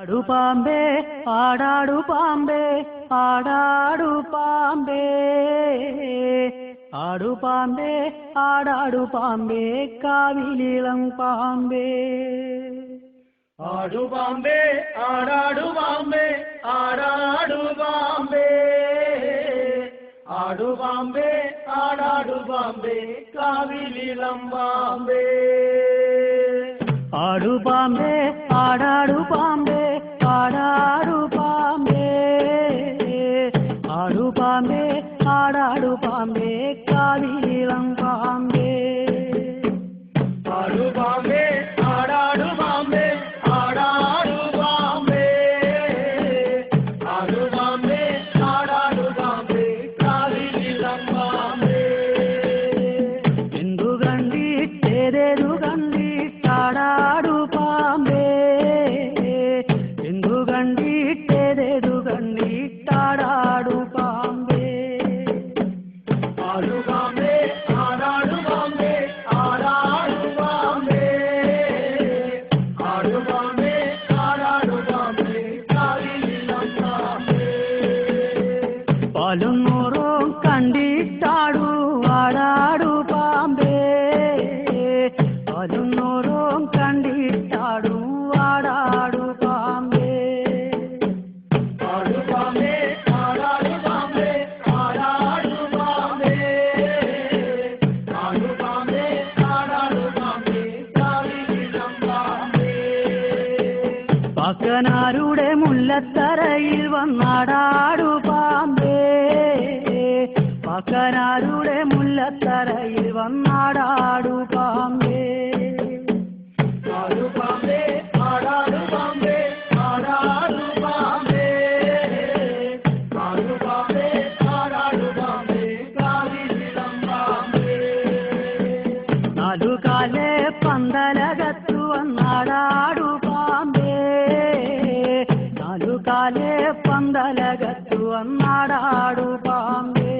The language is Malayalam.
ആടാടു പാമ്പേ ആടാടു പാമ്പേ ആടാടു പാമ്പേ ആടു പാമ്പേ ആടാടു പാമ്പേ കാവിലിളം പാമ്പേ ആടു പാമ്പേ ആടാടു പാമ്പേ ആടാടു പാമ്പേ ആടു പാമ്പേ ആടാടു പാമ്പേ കാവിലിളം പാമ്പേ ആടു പാമ്പേ ആടാടു പാമ്പേ ആടാടു പാമ്പേ ആടു പാമ്പേ ആടാടു പാമ്പേ കാവിലിളം പാമ്പേ ആടു പാമ്പേ ആടാടു പാമ്പേ ആടാടു പാമ്പേ ആടു പാമ്പേ ആടാടു പാമ്പേ കാവിലിളം പാമ്പേ എന്തു കണ്ടിട്ടേതേതു കണ്ടിട്ടാടാടു പാമ്പേ എന്തു കണ്ടിട്ടേതേതു കണ്ടിട്ടാടാടു പാമ്പേ ആടു പാമ്പേ ആടാടു പാമ്പേ ആടാടു പാമ്പേ ആടു പാമ്പേ ആടാടു പാമ്പേ കാവിലിളം പാമ്പേ പാലും നൂറും കണ്ടിട്ടാടു ആടാടു പാമ്പേ പാലും നൂറും കണ്ടിട്ടാടു ആടാടു പാമ്പേ ആടു പാമ്പേ ആടാടു പാമ്പേ ആടാടു പാമ്പേ ആടു പാമ്പേ ആടാടു പാമ്പേ കാവിലിളം പാമ്പേ പാക്കനാരുടെ മുല്ലത്തറയിൽ വന്നാടാടു പാമ്പേ പാക്കനാരുടെ മുല്ലത്തറയിൽ വന്നാടാടു പാമ്പേ ആടു പാമ്പേ ആടാടു പാമ്പേ ആടാടു പാമ്പേ ആടു പാമ്പേ ആടാടു പാമ്പേ കാവിലിളം പാമ്പേ നാലുകാലെ പന്തലകത്തു വന്നാടാടു പാമ്പേ നാലുകാലെ പന്തലകത്തു വന്നാടാടു പാമ്പേ